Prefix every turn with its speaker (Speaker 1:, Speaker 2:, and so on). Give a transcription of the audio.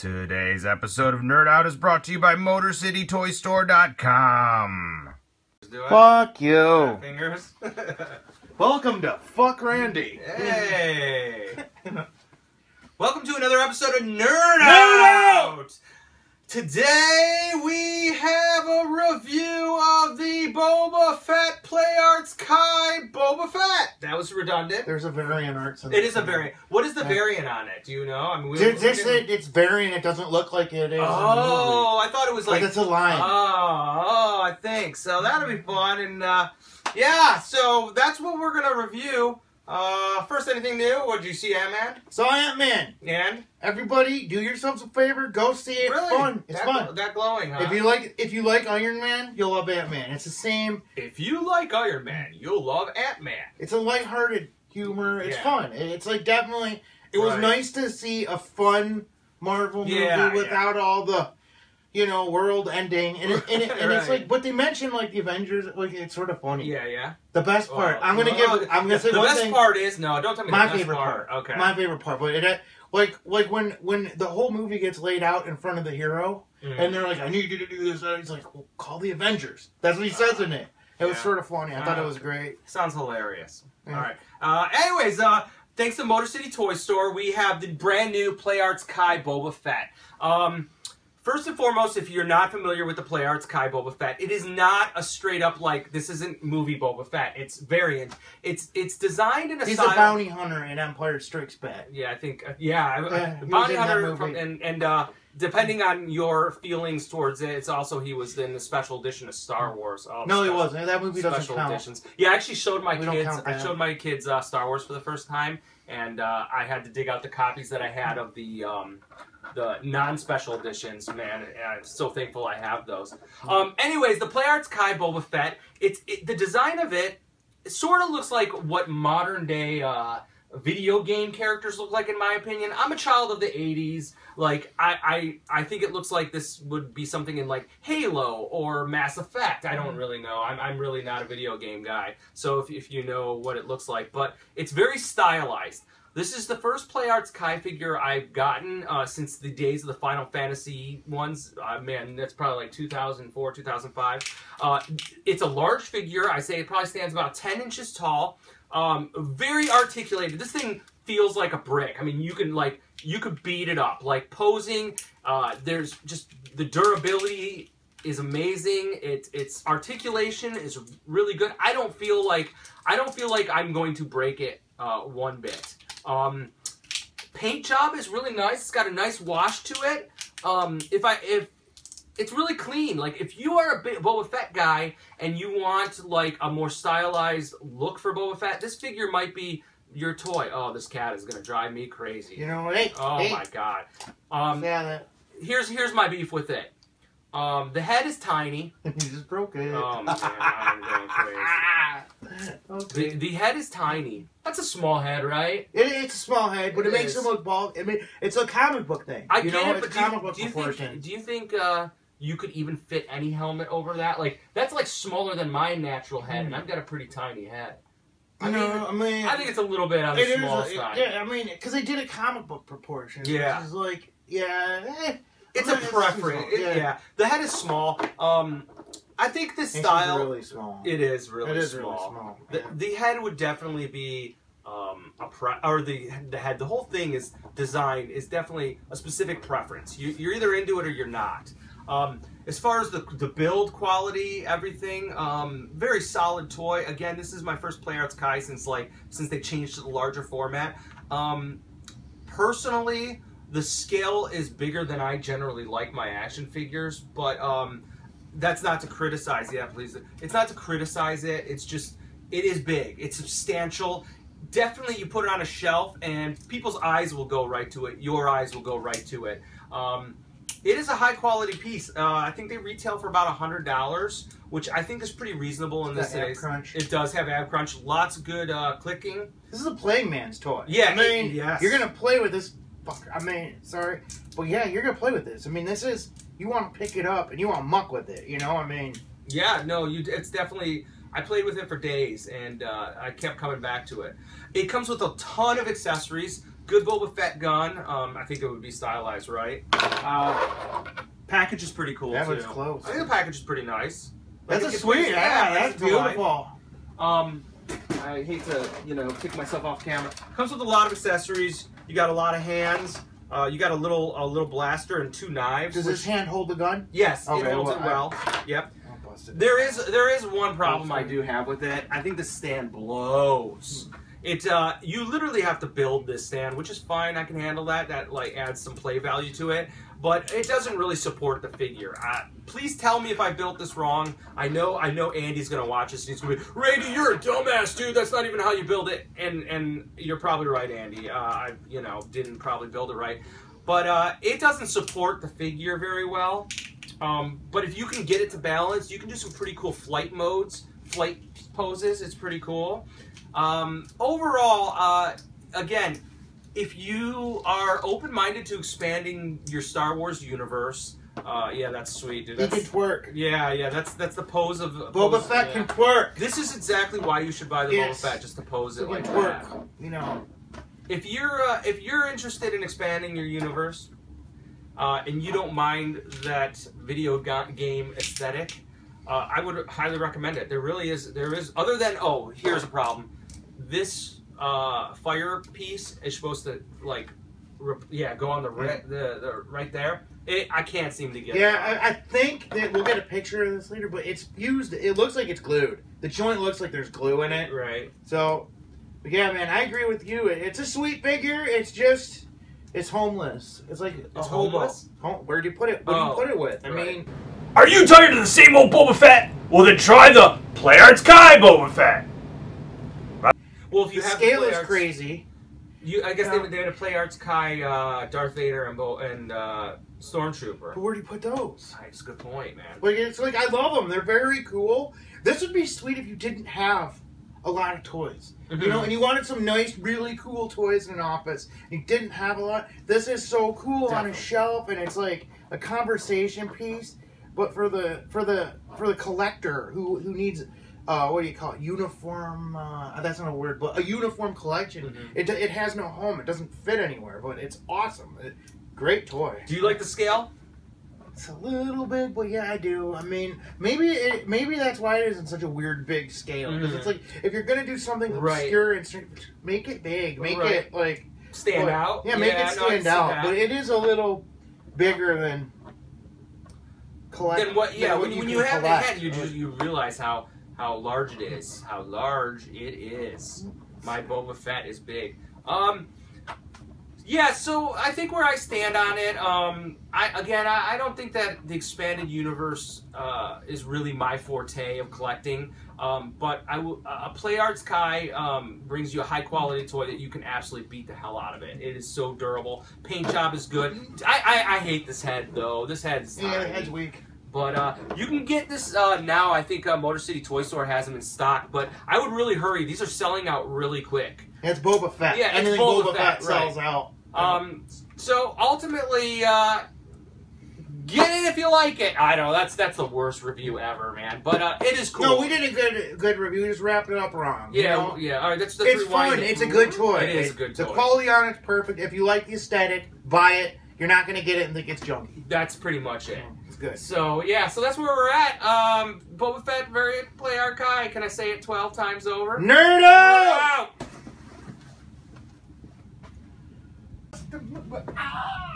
Speaker 1: Today's episode of Nerd Out is brought to you by MotorCityToyStore.com.
Speaker 2: Fuck you.
Speaker 3: Fingers.
Speaker 2: Welcome to Fuck Randy.
Speaker 3: Hey. Welcome to another episode of Nerd Out. Today we have a review of the Boba Fett Play Arts Kai Boba Fett. That was redundant.
Speaker 2: There's a variant art.
Speaker 3: It is a variant. What is the variant on it? Do you know? I mean,
Speaker 2: it's variant. It doesn't look like it is.
Speaker 3: Oh, I thought it was like
Speaker 2: it's a line.
Speaker 3: Oh, I think so. That'll be fun. And yeah, so that's what we're gonna review. First, anything new? What did you see, Ant-Man?
Speaker 2: So Ant-Man.
Speaker 3: And
Speaker 2: everybody, do yourselves a favor. Go see it.
Speaker 3: Really?
Speaker 2: It's fun. It's fun.
Speaker 3: That glowing, huh?
Speaker 2: If you like Iron Man, you'll love Ant-Man. It's the same.
Speaker 3: If you like Iron Man, you'll love Ant-Man.
Speaker 2: It's a lighthearted humor. It's fun. It's like definitely. It was
Speaker 3: Right.
Speaker 2: nice to see a fun Marvel movie without all the, world ending, and it's like, but they mentioned like the Avengers, like it's sort of funny.
Speaker 3: Yeah.
Speaker 2: The best part, I'm gonna say
Speaker 3: the
Speaker 2: one
Speaker 3: best
Speaker 2: thing.
Speaker 3: part is don't tell me
Speaker 2: My
Speaker 3: the best
Speaker 2: favorite part.
Speaker 3: Okay.
Speaker 2: My favorite part, but it like when the whole movie gets laid out in front of the hero, and they're like, "I need you to do this," and he's like, well, "Call the Avengers." That's what he says in it. It was sort of funny. I thought it was great.
Speaker 3: Sounds hilarious.
Speaker 2: Yeah.
Speaker 3: All right. Anyways, thanks to Motor City Toy Store, we have the brand new Play Arts Kai Boba Fett. First and foremost, if you're not familiar with the Play Arts Kai Boba Fett, it is not a straight up this isn't movie Boba Fett. It's variant. It's designed in a style.
Speaker 2: He's a bounty hunter in Empire Strikes Back.
Speaker 3: Yeah, I think
Speaker 2: bounty
Speaker 3: hunter and depending on your feelings towards it, it's also he was in the special edition of Star Wars.
Speaker 2: No, he wasn't. That movie doesn't count.
Speaker 3: Editions. Yeah, I actually showed my kids.
Speaker 2: I
Speaker 3: showed my kids Star Wars for the first time, and I had to dig out the copies that I had of the non-special editions. Man, I'm so thankful I have those. Anyways, the Play Arts Kai Boba Fett. The design of it sort of looks like what modern day video game characters look like, in my opinion. I'm a child of the 80s. Like, I think it looks like this would be something in, like, Halo or Mass Effect. I don't really know. I'm really not a video game guy. So if you know what it looks like. But it's very stylized. This is the first Play Arts Kai figure I've gotten since the days of the Final Fantasy ones. Man, that's probably like 2004, 2005. It's a large figure. I say it probably stands about 10 inches tall. Very articulated. This thing feels like a brick. I mean, you could beat it up. Like posing, there's just the durability is amazing. Its articulation is really good. I don't feel like I'm going to break it one bit. Paint job is really nice. It's got a nice wash to it. If it's really clean. Like, if you are a big Boba Fett guy and you want like a more stylized look for Boba Fett, this figure might be your toy. Oh, this cat is gonna drive me crazy. My god. Here's my beef with it. The head is tiny.
Speaker 2: You just broke it.
Speaker 3: Oh man, I'm going crazy. Okay. The head is tiny. That's a small head, right?
Speaker 2: It's a small head, but it makes him look bald. I mean, it's a comic book thing.
Speaker 3: I get it, but
Speaker 2: do you
Speaker 3: think you could even fit any helmet over that? Like, that's like smaller than my natural head, and I've got a pretty tiny head. I think it's a little bit on the small side.
Speaker 2: Yeah, I mean, because they did a comic book proportion.
Speaker 3: Yeah.
Speaker 2: Which is like,
Speaker 3: it's a preference. The head is small. I think this style.
Speaker 2: It's really small.
Speaker 3: It is really small. The head would definitely be the head. The whole thing is designed is definitely a specific preference. You're either into it or you're not. As far as the build quality, everything, very solid toy. Again, this is my first Play Arts Kai since they changed to the larger format. Personally, the scale is bigger than I generally like my action figures, but that's not to criticize. Yeah, please. It's not to criticize it. It's just, it is big. It's substantial. Definitely, you put it on a shelf, and people's eyes will go right to it. Your eyes will go right to it. It is a high-quality piece. I think they retail for about $100, which I think is pretty reasonable in this days. It does have ab crunch. Lots of good clicking.
Speaker 2: This is a playing man's toy.
Speaker 3: Yeah,
Speaker 2: I mean,
Speaker 3: yes.
Speaker 2: You're gonna play with this. Sorry, but yeah, you're gonna play with this. I mean, this is, you want to pick it up and you want to muck with it.
Speaker 3: Yeah, no, it's definitely. I played with it for days, and I kept coming back to it. It comes with a ton of accessories. good Boba Fett gun. I think it would be stylized, right? Package is pretty cool,
Speaker 2: that
Speaker 3: too.
Speaker 2: was close.
Speaker 3: I think the package is pretty nice.
Speaker 2: That's a sweet, yeah, that's beautiful.
Speaker 3: I hate to, kick myself off camera. Comes with a lot of accessories. You got a lot of hands. You got a little blaster and 2 knives.
Speaker 2: Does this hand hold the gun?
Speaker 3: Yes,
Speaker 2: okay,
Speaker 3: it holds it well. Yep. There is one problem I do have with it. I think the stand blows. You literally have to build this stand, which is fine. I can handle that. That like adds some play value to it, but it doesn't really support the figure. Please tell me if I built this wrong. I know Andy's gonna watch this and he's gonna be, Randy, you're a dumbass, dude. That's not even how you build it. And you're probably right, Andy. I didn't probably build it right, but it doesn't support the figure very well. But if you can get it to balance, you can do some pretty cool flight poses. It's pretty cool. Overall, again, if you are open-minded to expanding your Star Wars universe, yeah, that's sweet, dude.
Speaker 2: He can twerk.
Speaker 3: Yeah, that's the pose of
Speaker 2: Boba Fett can twerk.
Speaker 3: This is exactly why you should buy the Boba Fett, just to pose it like
Speaker 2: twerk.
Speaker 3: that. If you're interested in expanding your universe, and you don't mind that video game aesthetic, I would highly recommend it. There is, other than, here's a problem. This fire piece is supposed to go on the right there. I can't seem to get it.
Speaker 2: Yeah, I think that we'll get a picture of this later, but it's fused. It looks like it's glued. The joint looks like there's glue in it.
Speaker 3: Right.
Speaker 2: So, but yeah, man, I agree with you. It's a sweet figure. It's just, it's homeless. It's like a
Speaker 3: homeless?
Speaker 2: Where'd you put it? What do you put it with? I mean,
Speaker 1: are you tired of the same old Boba Fett? Well, then try the Play Arts Kai Boba Fett.
Speaker 3: Well, if you
Speaker 2: the
Speaker 3: have
Speaker 2: scale is crazy.
Speaker 3: I guess they had a Play Arts Kai, Darth Vader and Stormtrooper.
Speaker 2: But where do you put those?
Speaker 3: That's a good point, man.
Speaker 2: It's like I love them. They're very cool. This would be sweet if you didn't have a lot of toys.
Speaker 3: Mm-hmm.
Speaker 2: And you wanted some nice, really cool toys in an office. You didn't have a lot. This is so cool on a shelf, and it's like a conversation piece. But for the collector who needs what do you call it? Uniform. That's not a word, but a uniform collection. Mm-hmm. It has no home. It doesn't fit anywhere. But it's awesome. Great toy.
Speaker 3: Do you like the scale?
Speaker 2: It's a little big, but yeah, I do. I mean, maybe that's why it is in such a weird big scale. Because it's like, if you're gonna do something obscure and make it big, make it like
Speaker 3: stand out.
Speaker 2: Yeah, make it stand out. But it is a little bigger than collect.
Speaker 3: Then what? Yeah, when you have the head, you realize how large it is. How large it is. My Boba Fett is big. Yeah, so I think where I stand on it, I don't think that the expanded universe is really my forte of collecting. But a Play Arts Kai brings you a high quality toy that you can absolutely beat the hell out of it. It is so durable. Paint job is good. I hate this head though. This head's
Speaker 2: the head's weak.
Speaker 3: But you can get this now. I think Motor City Toy Store has them in stock. But I would really hurry. These are selling out really quick.
Speaker 2: It's Boba Fett.
Speaker 3: Yeah,
Speaker 2: anything Boba Fett sells out.
Speaker 3: So ultimately, get it if you like it. I know that's the worst review ever, man. But it is cool.
Speaker 2: No, we did a good review. We just wrapped it up wrong.
Speaker 3: Yeah, yeah. All right, it's
Speaker 2: fun. It's a good toy.
Speaker 3: It is a good toy.
Speaker 2: The quality on it's perfect. If you like the aesthetic, buy it. You're not gonna get it and think it's junky.
Speaker 3: That's pretty much it.
Speaker 2: It's good.
Speaker 3: So yeah, so that's where we're at. Boba Fett, very Play Arts Kai. Can I say it 12 times over?
Speaker 2: Nerd out!
Speaker 3: Nerd out!